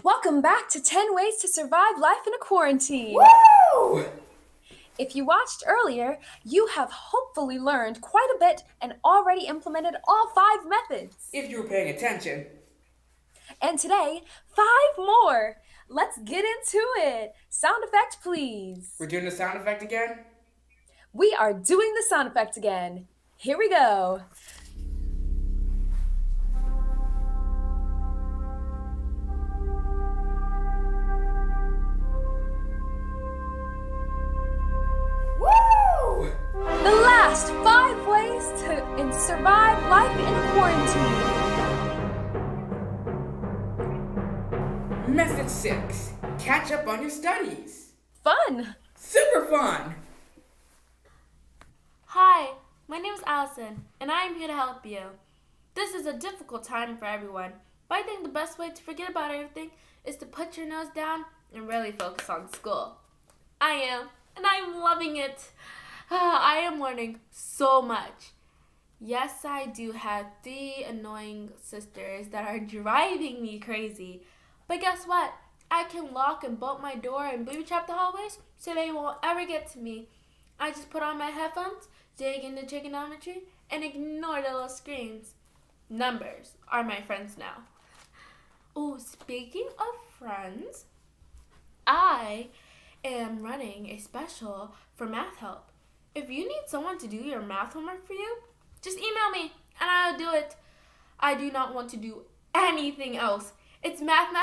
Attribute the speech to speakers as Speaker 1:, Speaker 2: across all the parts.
Speaker 1: Welcome back to 10 Ways to Survive Life in a Quarantine.
Speaker 2: Woo!
Speaker 1: If you watched earlier, you have hopefully learned quite a bit and already implemented all 5 methods.
Speaker 2: If you were paying attention.
Speaker 1: And today, 5 more. Let's get into it. Sound effect, please.
Speaker 2: We're doing the sound effect again?
Speaker 1: We are doing the sound effect again. Here we go.
Speaker 2: Woo!
Speaker 1: The last 5 ways to survive life in quarantine.
Speaker 2: Method 6. Catch up on your studies.
Speaker 1: Fun.
Speaker 2: Super fun!
Speaker 3: Hi, my name is Alison, and I am here to help you. This is a difficult time for everyone, but I think the best way to forget about everything is to put your nose down and really focus on school. I am, and I'm loving it. I am learning so much. Yes, I do have 3 annoying sisters that are driving me crazy, but guess what? I can lock and bolt my door and booby trap the hallways so they won't ever get to me. I just put on my headphones, dig into trigonometry, and ignore the little screens. Numbers are my friends now. Oh, speaking of friends, I am running a special for math help. If you need someone to do your math homework for you, just email me and I'll do it. I do not want to do anything else. It's math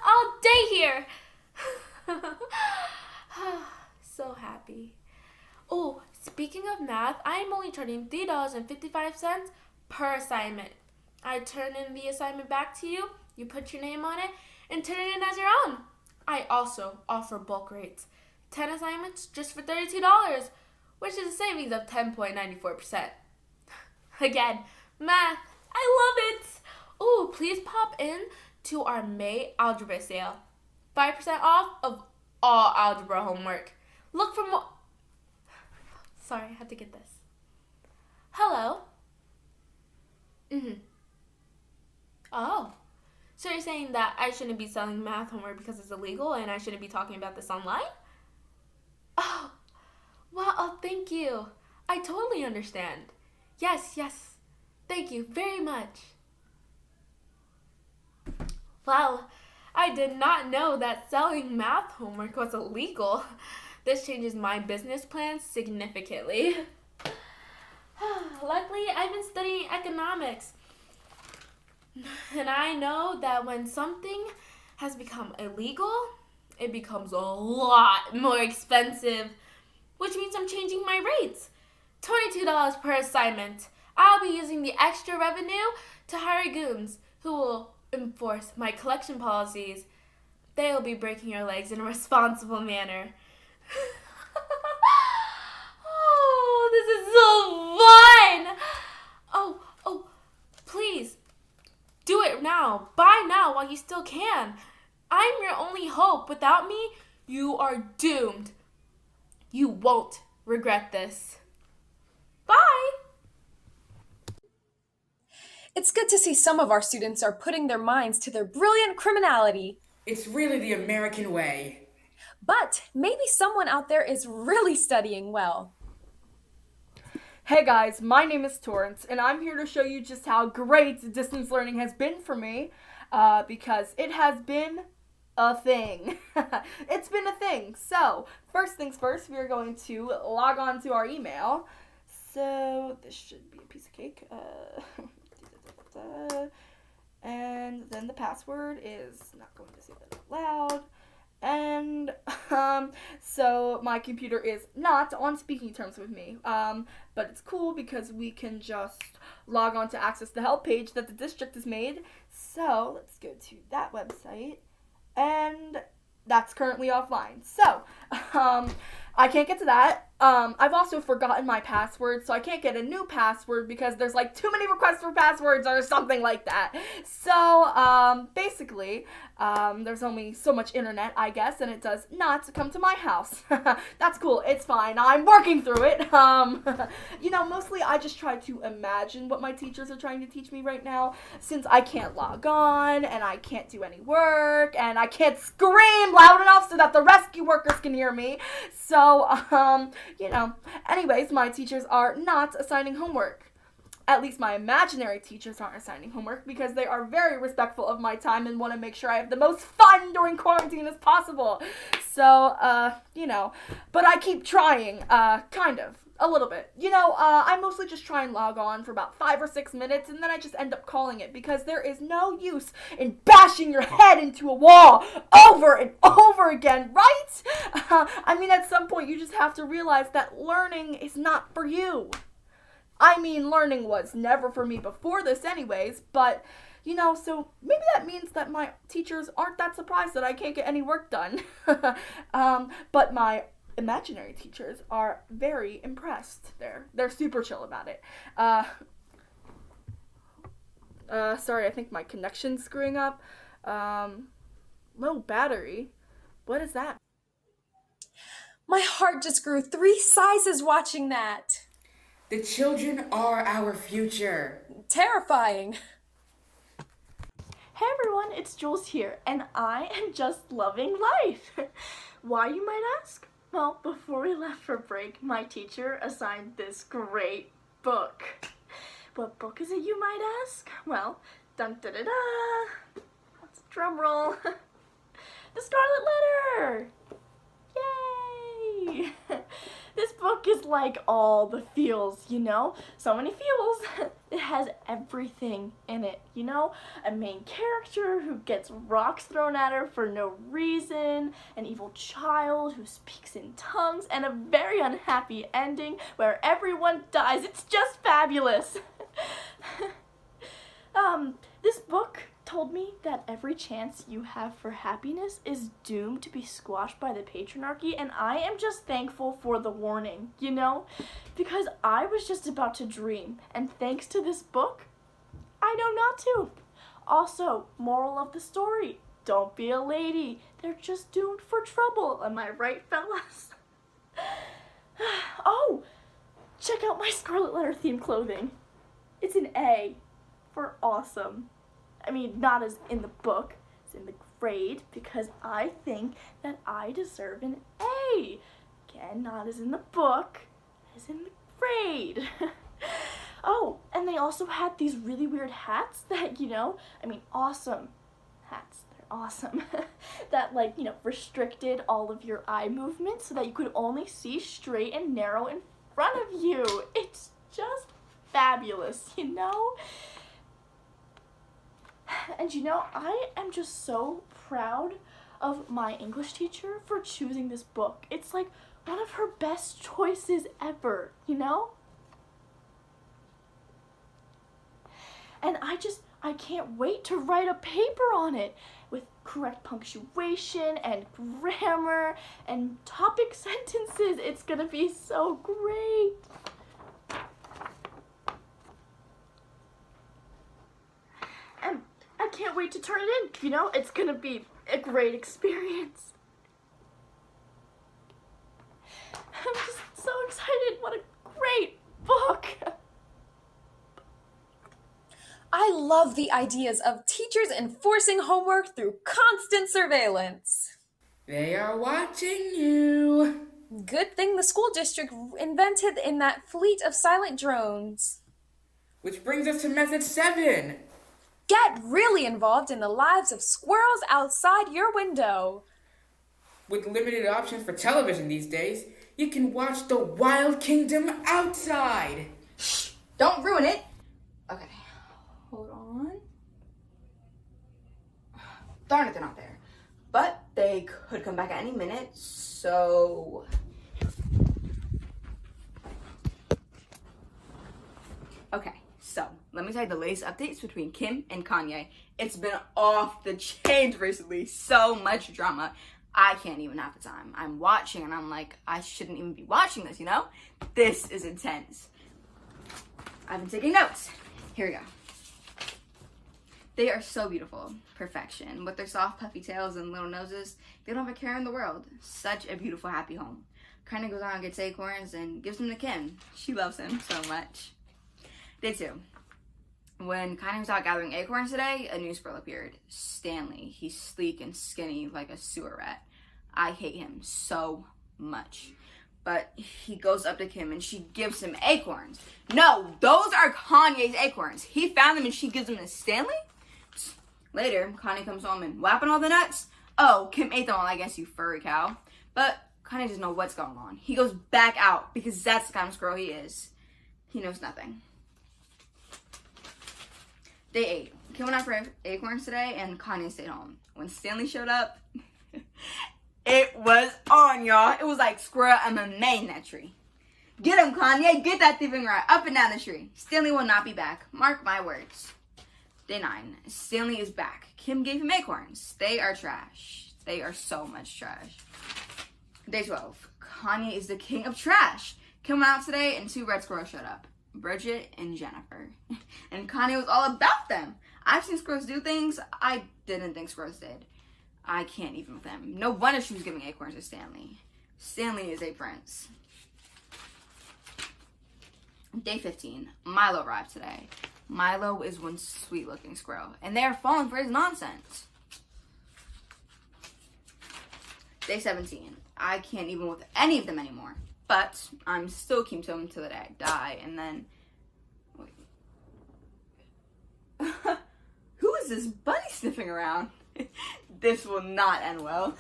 Speaker 3: all day here. So happy. Oh, speaking of math, I am only charging $3.55 per assignment. I turn in the assignment back to you, you put your name on it, and turn it in as your own. I also offer bulk rates. 10 assignments just for $32, which is a savings of 10.94%. Again, math, I love it. Oh, please pop in to our May algebra sale. 5% off of all algebra homework. Look for more. Sorry, I had to get this. Hello? Oh. So you're saying that I shouldn't be selling math homework because it's illegal and I shouldn't be talking about this online? Oh. Well, oh, thank you. I totally understand. Yes. Thank you very much. Well, I did not know that selling math homework was illegal. This changes my business plan significantly. Luckily, I've been studying economics. And I know that when something has become illegal, it becomes a lot more expensive, which means I'm changing my rates. $22 per assignment. I'll be using the extra revenue to hire goons who will enforce my collection policies. They will be breaking your legs in a responsible manner. Oh, this is so fun! Oh, please, do it now. Buy now while you still can. I'm your only hope. Without me, you are doomed. You won't regret this. Bye!
Speaker 1: It's good to see some of our students are putting their minds to their brilliant criminality.
Speaker 2: It's really the American way.
Speaker 1: But maybe someone out there is really studying well.
Speaker 4: Hey guys, my name is Torrance, and I'm here to show you just how great distance learning has been for me, because it has been a thing. It's been a thing. So, first things first, we are going to log on to our email. So, this should be a piece of cake. And then the password is not going to say that out loud. And, so my computer is not on speaking terms with me, but it's cool because we can just log on to access the help page that the district has made. So, let's go to that website, and that's currently offline. So, I can't get to that. I've also forgotten my password, so I can't get a new password because there's like too many requests for passwords or something like that. So, basically, there's only so much internet, I guess, and it does not come to my house. That's cool. It's fine. I'm working through it. You know, mostly I just try to imagine what my teachers are trying to teach me right now, since I can't log on, and I can't do any work, and I can't scream loud enough so that the rescue workers can hear me. So, you know, anyways, my teachers are not assigning homework. At least my imaginary teachers aren't assigning homework because they are very respectful of my time and want to make sure I have the most fun during quarantine as possible. So, you know, but I keep trying, kind of. A little bit. You know, I mostly just try and log on for about 5 or 6 minutes, and then I just end up calling it because there is no use in bashing your head into a wall over and over again, right? I mean, at some point, you just have to realize that learning is not for you. I mean, learning was never for me before this anyways, but, you know, so maybe that means that my teachers aren't that surprised that I can't get any work done. But my imaginary teachers are very impressed. They're super chill about it. Sorry, I think my connection's screwing up. Low battery. What is that?
Speaker 1: My heart just grew 3 sizes watching that.
Speaker 2: The children are our future.
Speaker 1: Terrifying.
Speaker 5: Hey everyone, it's Jules here, and I am just loving life. Why, you might ask? Well, before we left for break, my teacher assigned this great book. What book is it, you might ask? Well, dun-da-da-da! That's a drum roll. The Scarlet Letter! Yay! This book is like all the feels, you know? So many feels. It has everything in it, you know? A main character who gets rocks thrown at her for no reason, an evil child who speaks in tongues, and a very unhappy ending where everyone dies. It's just fabulous. This book told me that every chance you have for happiness is doomed to be squashed by the patriarchy, and I am just thankful for the warning, you know? Because I was just about to dream, and thanks to this book, I know not to. Also, moral of the story, don't be a lady. They're just doomed for trouble. Am I right, fellas? Oh, check out my Scarlet Letter themed clothing. It's an A for awesome. I mean, not as in the book, it's in the grade, because I think that I deserve an A. Again, not as in the book, as in the grade. Oh, and they also had these really weird hats that, you know, I mean, awesome hats. They're awesome. That, like, you know, restricted all of your eye movements so that you could only see straight and narrow in front of you. It's just fabulous, you know? And you know, I am just so proud of my English teacher for choosing this book. It's like one of her best choices ever, you know? And I can't wait to write a paper on it with correct punctuation and grammar and topic sentences. It's gonna be so great. And I can't wait to turn it in, you know? It's gonna be a great experience. I'm just so excited. What a great book.
Speaker 1: I love the ideas of teachers enforcing homework through constant surveillance.
Speaker 2: They are watching you.
Speaker 1: Good thing the school district invented in that fleet of silent drones.
Speaker 2: Which brings us to method 7.
Speaker 1: Get really involved in the lives of squirrels outside your window.
Speaker 2: With limited options for television these days, you can watch the Wild Kingdom outside.
Speaker 6: Shh! Don't ruin it! Okay, hold on. Darn it, they're not there. But they could come back at any minute, so... Okay, so let me tell you the latest updates between Kim and Kanye. It's been off the chains recently. So much drama. I can't even half the time. I'm watching and I'm like, I shouldn't even be watching this, you know? This is intense. I've been taking notes. Here we go. They are so beautiful. Perfection. With their soft, puffy tails and little noses, they don't have a care in the world. Such a beautiful, happy home. Kind of goes on and gets acorns and gives them to Kim. She loves him so much. Day 2. When Connie was out gathering acorns today, a new squirrel appeared. Stanley. He's sleek and skinny like a sewer rat. I hate him so much. But he goes up to Kim and she gives him acorns. No, those are Kanye's acorns. He found them and she gives them to Stanley? Later, Connie comes home and whapping all the nuts. Oh, Kim ate them all, I guess, you furry cow. But Connie doesn't know what's going on. He goes back out because that's the kind of squirrel he is. He knows nothing. Day 8. Kim went out for acorns today and Connie stayed home. When Stanley showed up, it was on, y'all. It was like squirrel MMA in that tree. Get him, Kanye. Get that thieving rat up and down the tree. Stanley will not be back. Mark my words. Day 9. Stanley is back. Kim gave him acorns. They are trash. They are so much trash. Day 12. Kanye is the king of trash. Kim went out today and 2 red squirrels showed up. Bridget and Jennifer. And Kanye was all about them. I've seen squirrels do things I didn't think squirrels did. I can't even with them. No wonder she was giving acorns to Stanley. Stanley is a prince. Day 15. Milo arrived today. Milo is one sweet looking squirrel. And they are falling for his nonsense. Day 17. I can't even with any of them anymore. But I'm still keeping them till the day I die. And then... Wait. Who is this bunny sniffing around? This will not end well.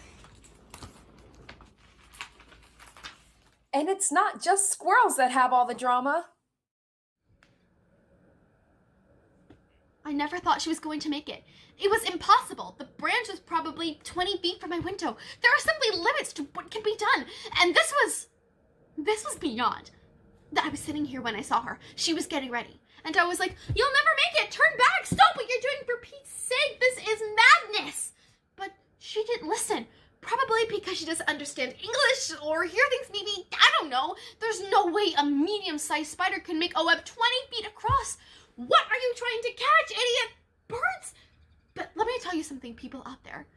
Speaker 1: And it's not just squirrels that have all the drama.
Speaker 7: I never thought she was going to make it. It was impossible. The branch was probably 20 feet from my window. There are simply limits to what can be done. And this was beyond. I was sitting here when I saw her. She was getting ready. And I was like, you'll never make it. Turn back. Stop what you're doing, for Pete's sake. This is madness. But she didn't listen. Probably because she doesn't understand English or hear things maybe. I don't know. There's no way a medium-sized spider can make a web 20 feet across. What are you trying to catch, idiot? Birds? But let me tell you something, people out there.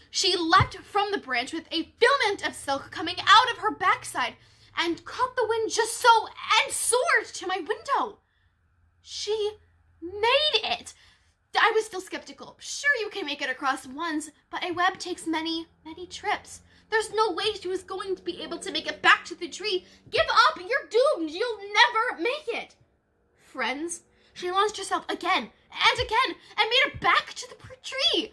Speaker 7: She leapt from the branch with a filament of silk coming out of her backside and caught the wind just so and soared to my window. She made it. I was still skeptical. Sure, you can make it across once, but a web takes many, many trips. There's no way she was going to be able to make it back to the tree. Give up, you're doomed. You'll never make it. Friends, she launched herself again and again and made it back to the tree.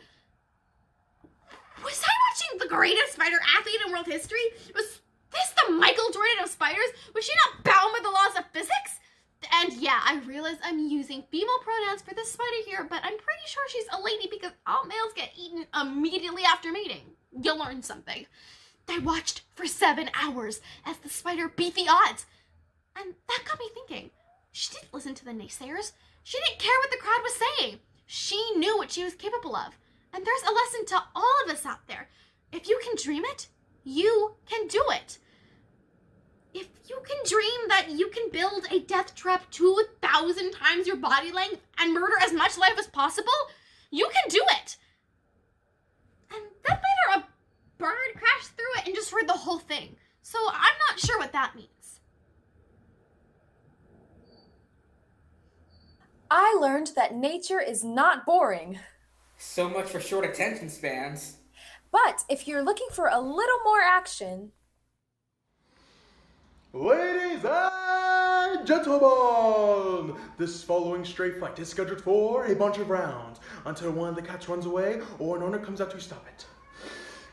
Speaker 7: Was I watching the greatest spider athlete in world history? Was this the Michael Jordan of spiders? Was she not bound by the laws of physics? And yeah, I realize I'm using female pronouns for this spider here, but I'm pretty sure she's a lady because all males get eaten immediately after mating. You'll learn something. I watched for 7 hours as the spider beat the odds. And that got me thinking. She didn't listen to the naysayers. She didn't care what the crowd was saying. She knew what she was capable of. And there's a lesson to all of us out there. If you can dream it, you can do it. If you can dream that you can build a death trap 2,000 times your body length and murder as much life as possible, you can do it. And that later a bird crashed through it and destroyed the whole thing. So I'm not sure what that means.
Speaker 1: I learned that nature is not boring.
Speaker 2: So much for short attention spans.
Speaker 1: But if you're looking for a little more action...
Speaker 8: Ladies and gentlemen, this following straight fight is scheduled for a bunch of rounds until one of the cats runs away or an owner comes out to stop it.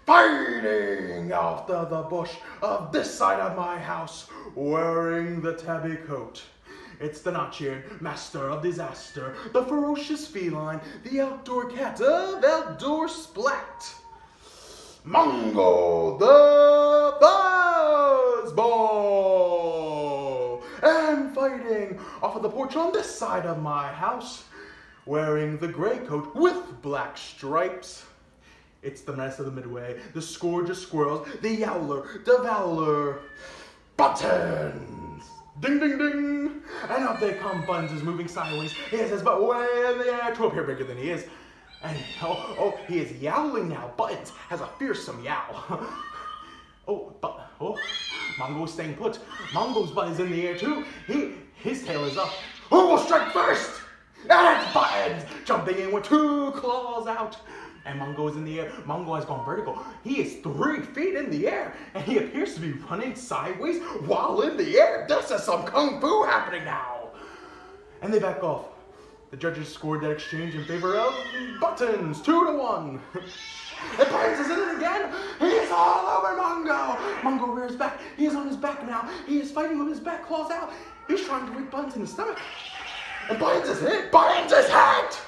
Speaker 8: Fighting out of the bush of this side of my house, wearing the tabby coat. It's the notch-eared master of disaster, the ferocious feline, the outdoor cat of outdoor splat. Mongo the Buzzball! And fighting off of the porch on this side of my house, wearing the gray coat with black stripes. It's the mess of the Midway, the scourge of squirrels, the Yowler, Devourer. Buttons! Ding, ding, ding! And up they come. Buttons is moving sideways. He has his butt way in the air to appear bigger than he is. And he is yowling now. Buttons has a fearsome yowl. Mongo's staying put. Mongo's butt is in the air too. His tail is up. Who will strike first? And it's Buttons jumping in with 2 claws out. And Mongo is in the air. Mongo has gone vertical. He is 3 feet in the air. And he appears to be running sideways while in the air. This is some kung fu happening now. And they back off. The judges scored that exchange in favor of Buttons, 2-1. And Buttons is in it again. He is all over Mongo. Mongo rears back. He is on his back now. He is fighting with his back claws out. He's trying to whip Buttons in the stomach. And Buttons is hit. Buttons is hit.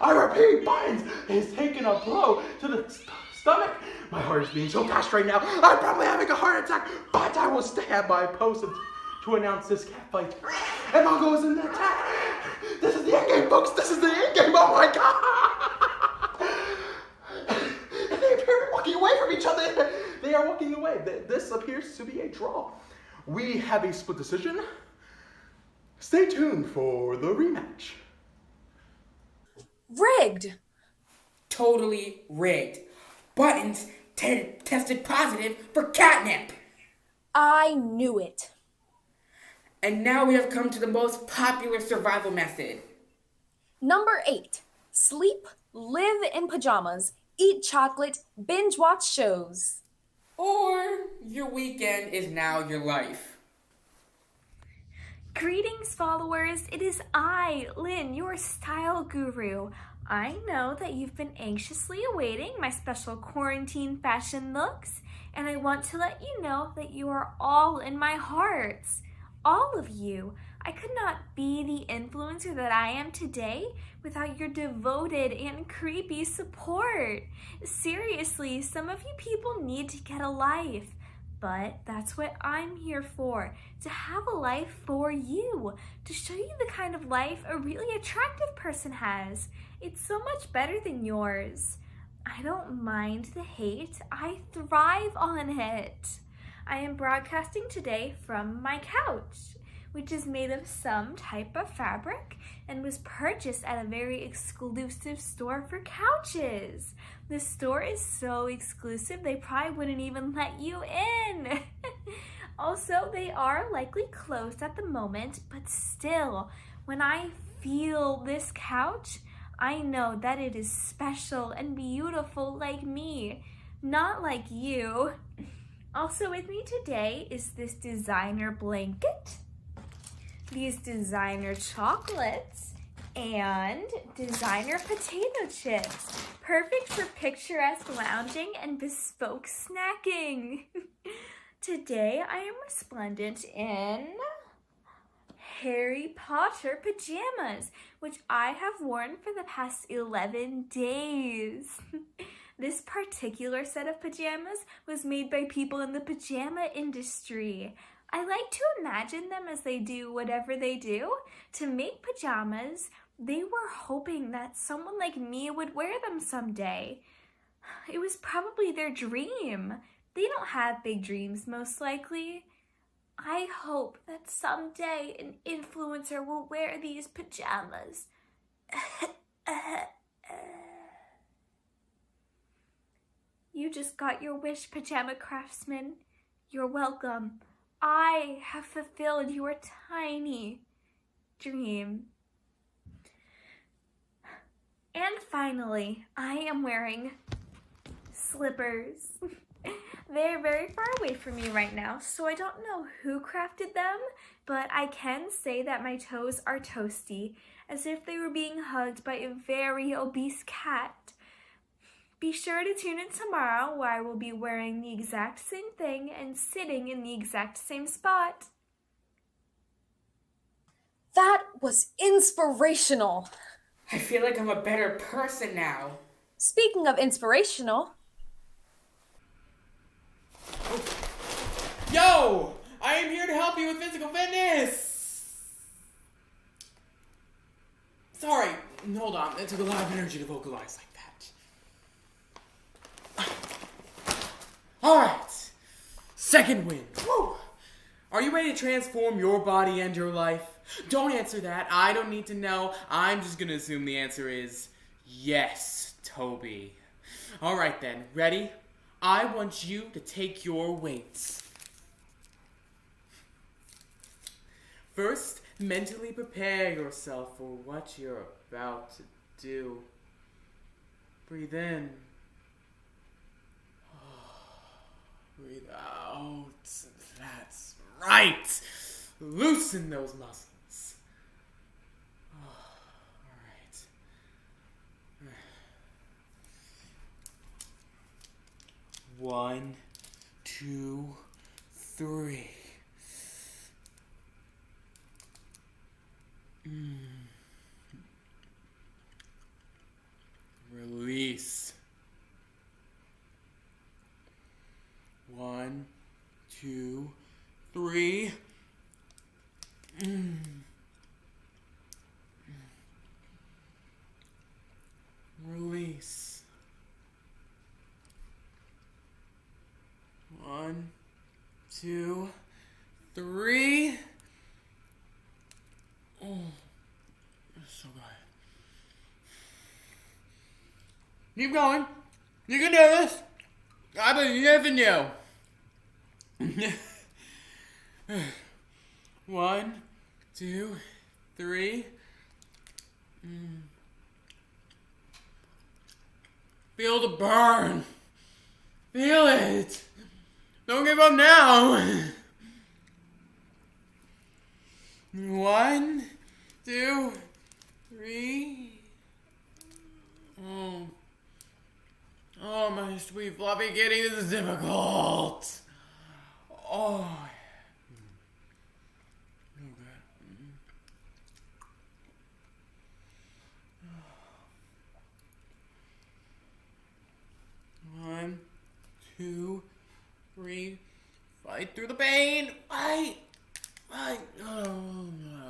Speaker 8: I repeat, Buttons is taking a blow to the stomach. My heart is beating so fast right now. I'm probably having a heart attack. But I will stand by post to announce this cat fight. And Mongo is in the attack. This is the end game, folks. This is the end game. Oh my God. And they appear to be walking away from each other. They are walking away. This appears to be a draw. We have a split decision. Stay tuned for the rematch.
Speaker 1: Rigged!
Speaker 2: Totally rigged. Buttons tested positive for catnip.
Speaker 1: I knew it.
Speaker 2: And now we have come to the most popular survival method.
Speaker 1: Number 8. Sleep, live in pajamas, eat chocolate, binge watch shows.
Speaker 2: Or your weekend is now your life.
Speaker 3: Greetings, followers. It is I, Lynn, your style guru. I know that you've been anxiously awaiting my special quarantine fashion looks, and I want to let you know that you are all in my hearts. All of you. I could not be the influencer that I am today without your devoted and creepy support. Seriously, some of you people need to get a life. But that's what I'm here for, to have a life for you, to show you the kind of life a really attractive person has. It's so much better than yours. I don't mind the hate, I thrive on it. I am broadcasting today from my couch, which is made of some type of fabric and was purchased at a very exclusive store for couches. The store is so exclusive, they probably wouldn't even let you in. Also, they are likely closed at the moment, but still, when I feel this couch, I know that it is special and beautiful like me, not like you. Also with me today is this designer blanket, these designer chocolates, and designer potato chips. Perfect for picturesque lounging and bespoke snacking. Today I am resplendent in Harry Potter pajamas, which I have worn for the past 11 days. This particular set of pajamas was made by people in the pajama industry. I like to imagine them as they do whatever they do. To make pajamas, they were hoping that someone like me would wear them someday. It was probably their dream. They don't have big dreams, most likely. I hope that someday an influencer will wear these pajamas. You just got your wish, pajama craftsman. You're welcome. I have fulfilled your tiny dream. And finally, I am wearing slippers. They're very far away from me right now, so I don't know who crafted them, but I can say that my toes are toasty, as if they were being hugged by a very obese cat. Be sure to tune in tomorrow, where I will be wearing the exact same thing and sitting in the exact same spot.
Speaker 1: That was inspirational.
Speaker 2: I feel like I'm a better person now.
Speaker 1: Speaking of inspirational,
Speaker 9: Yo! I am here to help you with physical fitness! Sorry, hold on. It took a lot of energy to vocalize like that. second wind. Woo! Are you ready to transform your body and your life? Don't answer that. I don't need to know. I'm just gonna assume the answer is yes, Toby. Alright then, ready? I want you to take your weights. First, mentally prepare yourself for what you're about to do. Breathe in. Breathe out. That's right. Loosen those muscles. Alright. 1, 2, 3. Release. 1, 2, 3. Release. 1, 2, 3. Oh, that's so good. Keep going. You can do this. I believe in you. 1, 2, 3. Feel the burn. Feel it. Don't give up now. 1, 2, 3. Oh, my sweet fluffy kitty, this is difficult. Oh. Okay. 1, 2, 3. Fight through the pain. Fight. Fight. Oh, no.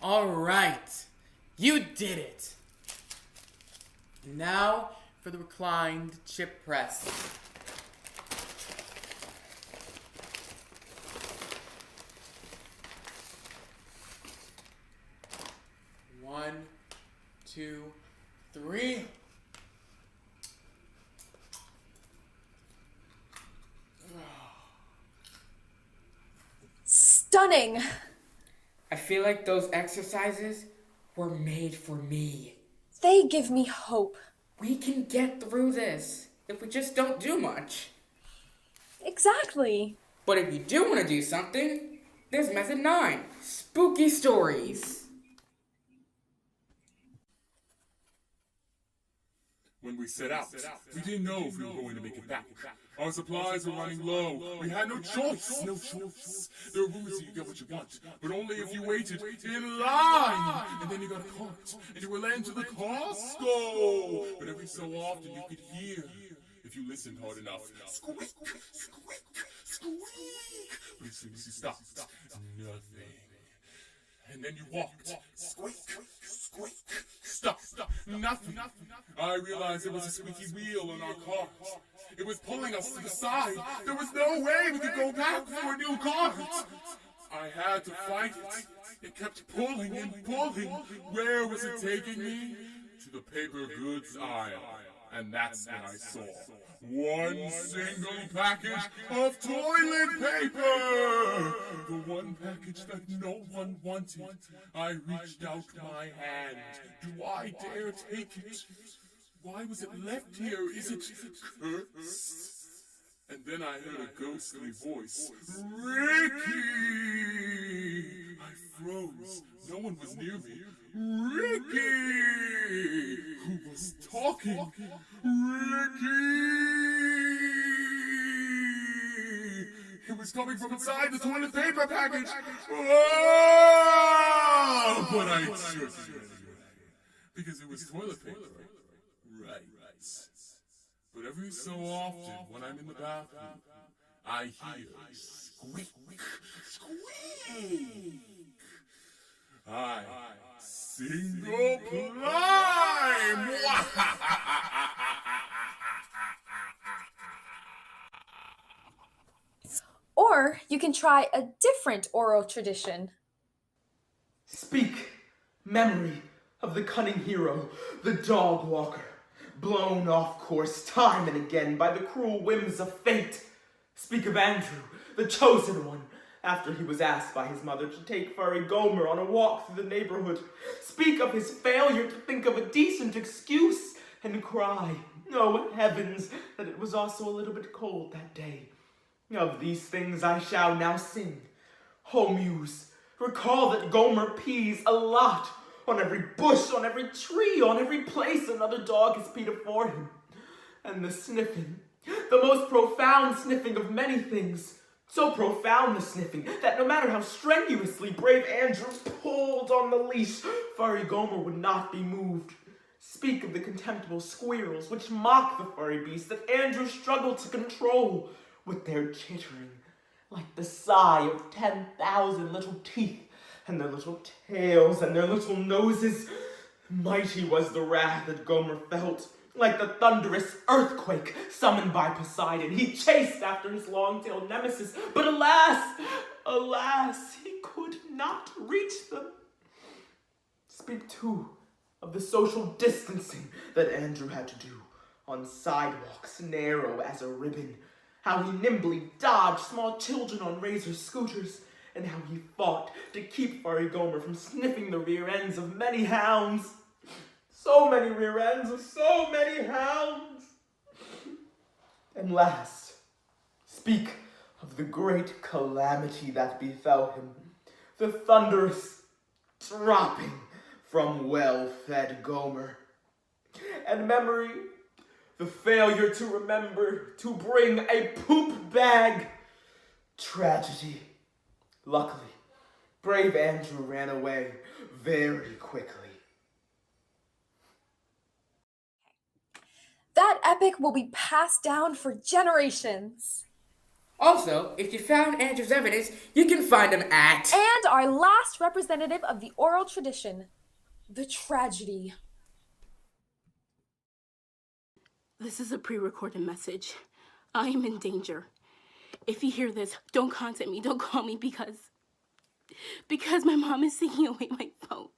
Speaker 9: All right, you did it. Now for the reclined chip press. One, 2, 3.
Speaker 1: Stunning!
Speaker 2: I feel like those exercises were made for me.
Speaker 1: They give me hope.
Speaker 2: We can get through this if we just don't do much.
Speaker 1: Exactly.
Speaker 2: But if you do want to do something, there's method 9, spooky stories.
Speaker 10: When we set out, we didn't know if we were going to make it back. Our supplies were running low. We had no choice. No choice. There were rumors you could get what you want, but only if you waited in line. And then you got a cart, and you were led to the Costco. But every so often you could hear, if you listened hard enough, squeak, squeak, squeak. But as soon as you stopped, nothing. And then you walked, squeak, squeak, stop, nothing. I realized there was a squeaky wheel on our cart. It was pulling us to the side. There was no way we could go back for a new cart. I had to fight it. It kept pulling and pulling. Where was it taking me? To the paper goods aisle. And that's when I saw one single package of toilet paper. The one package that no one wanted. I reached out my hand. Do I dare take it? Why was it left here? Is it cursed? And then I heard a ghostly voice. Ricky! I froze. No one was near me. Ricky! Who was talking? Ricky! It was coming from inside the toilet paper package. Oh! But I sure didn't know because it was toilet paper. Right. But every so often, when I'm in the bathroom, I hear squeak, squeak. I single prime.
Speaker 1: Or you can try a different oral tradition.
Speaker 8: Speak, memory of the cunning hero, the dog walker, blown off course time and again by the cruel whims of fate. Speak of Andrew, the chosen one, after he was asked by his mother to take furry Gomer on a walk through the neighborhood. Speak of his failure to think of a decent excuse and cry, oh heavens, that it was also a little bit cold that day. Of these things I shall now sing. Oh muse, recall that Gomer pees a lot. On every bush, on every tree, on every place another dog has peed afore him. And the sniffing, the most profound sniffing of many things. So profound the sniffing that no matter how strenuously brave Andrew pulled on the leash, furry Gomer would not be moved. Speak of the contemptible squirrels which mock the furry beast that Andrew struggled to control, with their chittering, like the sigh of 10,000 little teeth, and their little tails and their little noses. Mighty was the wrath that Gomer felt, like the thunderous earthquake summoned by Poseidon. He chased after his long-tailed nemesis, but alas, alas, he could not reach them. Speak too of the social distancing that Andrew had to do on sidewalks narrow as a ribbon, how he nimbly dodged small children on razor scooters, and how he fought to keep furry Gomer from sniffing the rear ends of many hounds. So many rear ends of so many hounds. And last, speak of the great calamity that befell him, the thunderous dropping from well-fed Gomer. And memory, the failure to remember to bring a poop bag. Tragedy. Luckily, brave Andrew ran away very quickly.
Speaker 1: That epic will be passed down for generations.
Speaker 2: Also, if you found Andrew's evidence, you can find him at...
Speaker 1: And our last representative of the oral tradition, the tragedy.
Speaker 11: This is a pre-recorded message. I am in danger. If you hear this, don't contact me, don't call me because my mom is taking away my phone.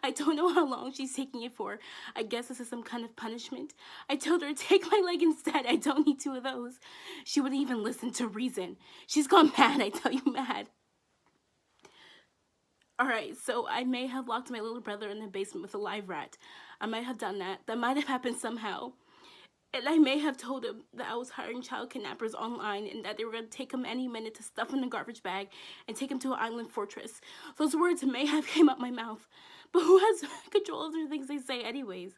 Speaker 11: I don't know how long she's taking it for. I guess this is some kind of punishment. I told her to take my leg instead. I don't need 2 of those. She wouldn't even listen to reason. She's gone mad, I tell you, mad. Alright, so I may have locked my little brother in the basement with a live rat. I might have done that. That might have happened somehow. And I may have told him that I was hiring child kidnappers online and that they were going to take him any minute to stuff him in a garbage bag and take him to an island fortress. Those words may have came out my mouth. But who has control of the things they say anyways?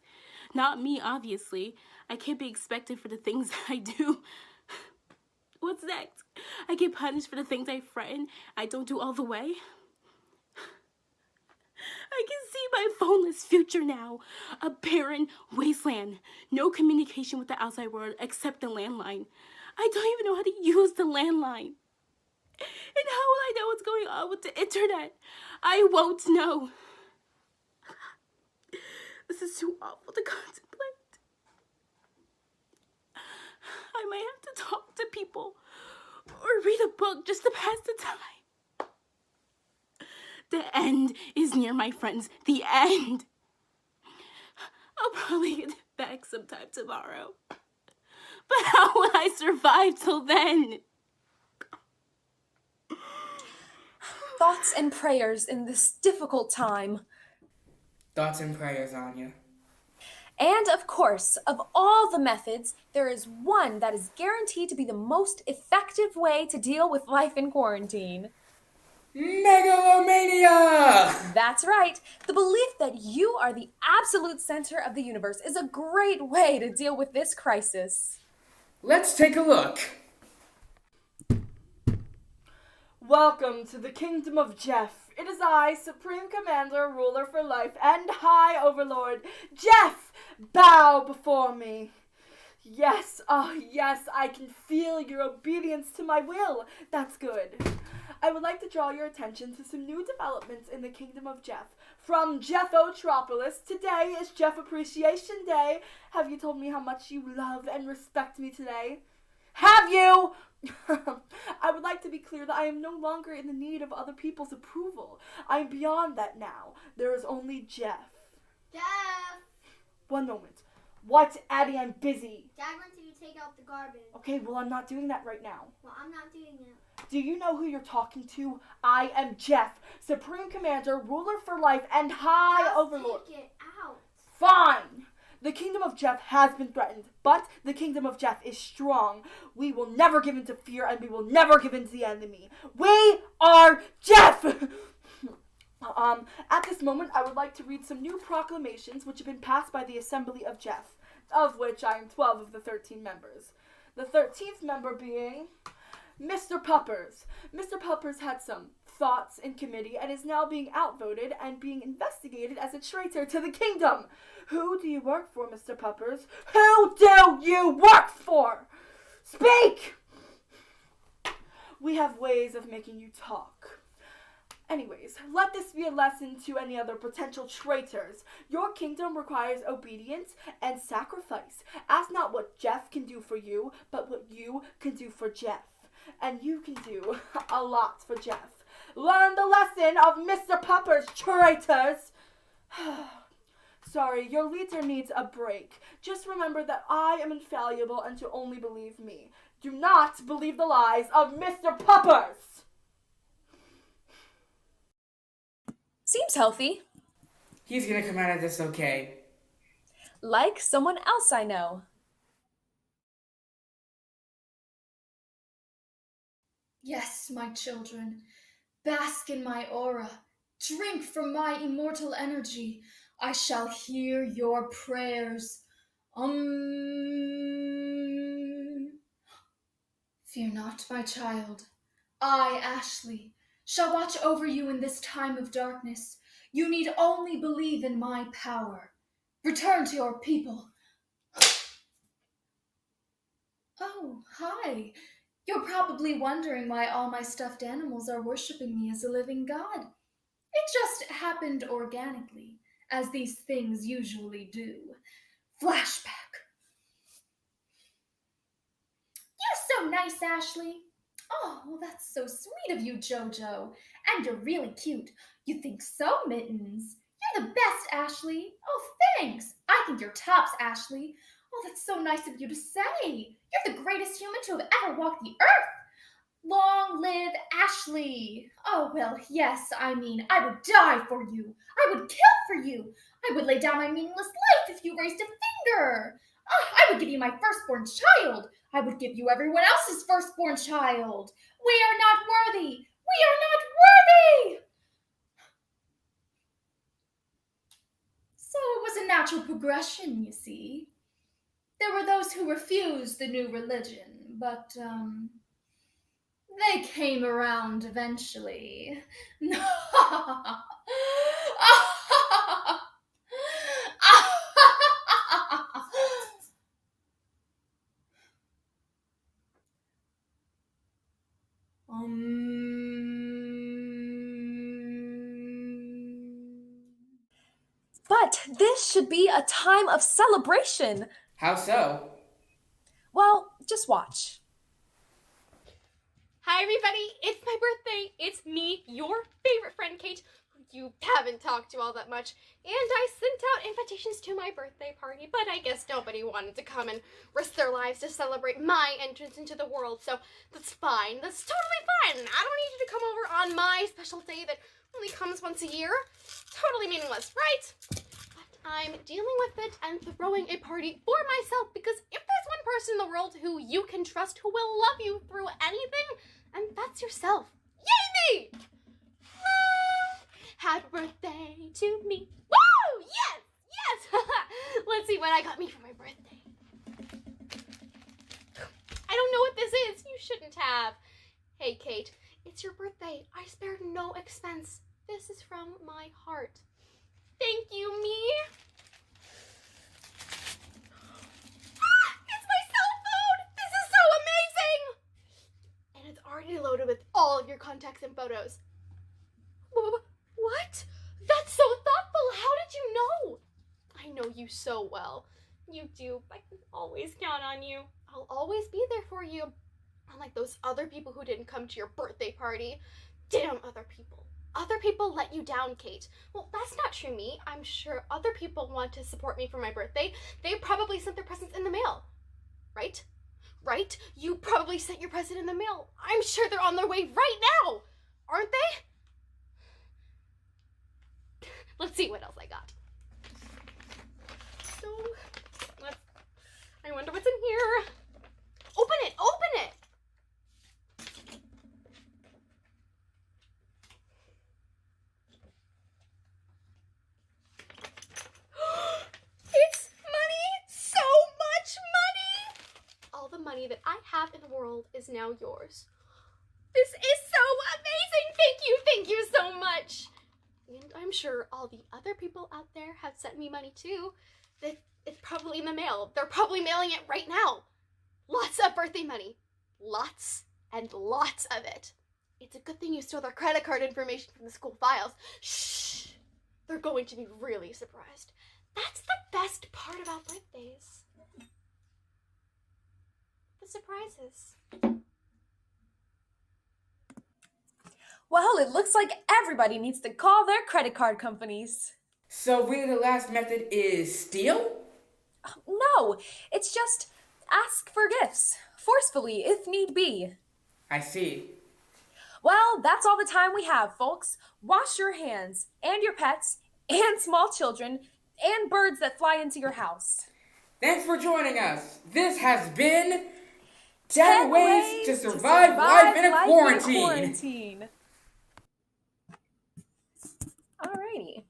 Speaker 11: Not me, obviously. I can't be expected for the things that I do. What's next? I get punished for the things I threaten I don't do all the way? I can see my phoneless future now. A barren wasteland. No communication with the outside world except the landline. I don't even know how to use the landline. And how will I know what's going on with the internet? I won't know. This is too awful to contemplate. I might have to talk to people or read a book just to pass the time. The end is near, my friends. The end. I'll probably get back sometime tomorrow. But how will I survive till then?
Speaker 1: Thoughts and prayers in this difficult time.
Speaker 2: Thoughts and prayers, Anya.
Speaker 1: And of course, of all the methods, there is one that is guaranteed to be the most effective way to deal with life in quarantine.
Speaker 2: Megalomania!
Speaker 1: That's right. The belief that you are the absolute center of the universe is a great way to deal with this crisis.
Speaker 2: Let's take a look.
Speaker 4: Welcome to the kingdom of Jeff. It is I, Supreme Commander, Ruler for Life, and High Overlord, Jeff. Bow before me. Yes, oh yes, I can feel your obedience to my will. That's good. I would like to draw your attention to some new developments in the Kingdom of Jeff. From Jeffotropolis, today is Jeff Appreciation Day. Have you told me how much you love and respect me today? Have you? I would like to be clear that I am no longer in the need of other people's approval. I am beyond that now. There is only Jeff.
Speaker 12: Jeff!
Speaker 4: 1 moment. What, Addie? I'm busy.
Speaker 12: Dad wants you to take out the garbage.
Speaker 4: Okay, well, I'm not doing that right now.
Speaker 12: Well, I'm not doing it.
Speaker 4: Do you know who you're talking to? I am Jeff, Supreme Commander, Ruler for Life, and High
Speaker 12: Just
Speaker 4: Overlord.
Speaker 12: take it out.
Speaker 4: Fine! The Kingdom of Jeff has been threatened, but the Kingdom of Jeff is strong. We will never give in to fear, and we will never give in to the enemy. We are Jeff! At this moment, I would like to read some new proclamations which have been passed by the Assembly of Jeff, of which I am 12 of the 13 members. The 13th member being Mr. Puppers. Mr. Puppers had some thoughts in committee and is now being outvoted and being investigated as a traitor to the kingdom. Who do you work for, Mr. Puppers? Who do you work for? Speak! We have ways of making you talk. Anyways, let this be a lesson to any other potential traitors. Your kingdom requires obedience and sacrifice. Ask not what Jeff can do for you, but what you can do for Jeff. And you can do a lot for Jeff. Learn the lesson of Mr. Puppers, traitors! Sorry, your leader needs a break. Just remember that I am infallible and to only believe me. Do not believe the lies of Mr. Puppers!
Speaker 1: Seems healthy.
Speaker 2: He's gonna come out of this okay.
Speaker 1: Like someone else I know.
Speaker 13: Yes, my children, bask in my aura, drink from my immortal energy. I shall hear your prayers. Fear not, my child. I, Ashley, shall watch over you in this time of darkness. You need only believe in my power. Return to your people. Oh, hi. You're probably wondering why all my stuffed animals are worshiping me as a living god. It just happened organically, as these things usually do. Flashback. You're so nice, Ashley. Oh, well, that's so sweet of you, Jojo. And you're really cute. You think so, Mittens. You're the best, Ashley. Oh, thanks. I think you're tops, Ashley. Oh, that's so nice of you to say. You're the greatest human to have ever walked the earth. Long live Ashley. Oh, well, yes, I mean, I would die for you. I would kill for you. I would lay down my meaningless life if you raised a finger. I would give you my firstborn child. I would give you everyone else's firstborn child. We are not worthy. We are not worthy. So it was a natural progression, you see. There were those who refused the new religion, but, they came around eventually.
Speaker 1: But this should be a time of celebration.
Speaker 2: How so?
Speaker 1: Well, just watch.
Speaker 7: Hi, everybody. It's my birthday. It's me, your favorite friend, Kate, who you haven't talked to all that much. And I sent out invitations to my birthday party, but I guess nobody wanted to come and risk their lives to celebrate my entrance into the world, so that's fine. That's totally fine. I don't need you to come over on my special day that only comes once a year. Totally meaningless, right? But I'm dealing with it and throwing a party for myself, because if there's one person in the world who you can trust who will love you through anything, and that's yourself. Yay me! Woo! Happy birthday to me. Woo! Yes! Yes! Let's see what I got me for my birthday. I don't know what this is. You shouldn't have. Hey, Kate, it's your birthday. I spared no expense. This is from my heart. Thank you, me. Ah, it's my already loaded with all of your contacts and photos. What? That's so thoughtful. How did you know? I know you so well. You do. I can always count on you. I'll always be there for you. Unlike those other people who didn't come to your birthday party. Damn other people. Other people let you down, Kate. Well, that's not true, me. I'm sure other people want to support me for my birthday. They probably sent their presents in the mail. Right? Right? You probably sent your present in the mail. I'm sure they're on their way right now. Aren't they? Let's see what else I got. So, I wonder what's in here. Open it! Open it! It's money! So much money! All the money that I have in the world is now yours. This is so amazing! Thank you so much! And I'm sure all the other people out there have sent me money too. It's probably in the mail. They're probably mailing it right now. Lots of birthday money. Lots and lots of it. It's a good thing you stole their credit card information from the school files. Shh! They're going to be really surprised. That's the best part about birthdays. The surprises.
Speaker 1: Well, it looks like everybody needs to call their credit card companies.
Speaker 2: So really the last method is steal?
Speaker 1: No, it's just ask for gifts, forcefully if need be.
Speaker 2: I see.
Speaker 1: Well, that's all the time we have, folks. Wash your hands, and your pets, and small children, and birds that fly into your house.
Speaker 2: Thanks for joining us. This has been
Speaker 1: 10
Speaker 2: ways to survive life in a quarantine.
Speaker 1: Alrighty.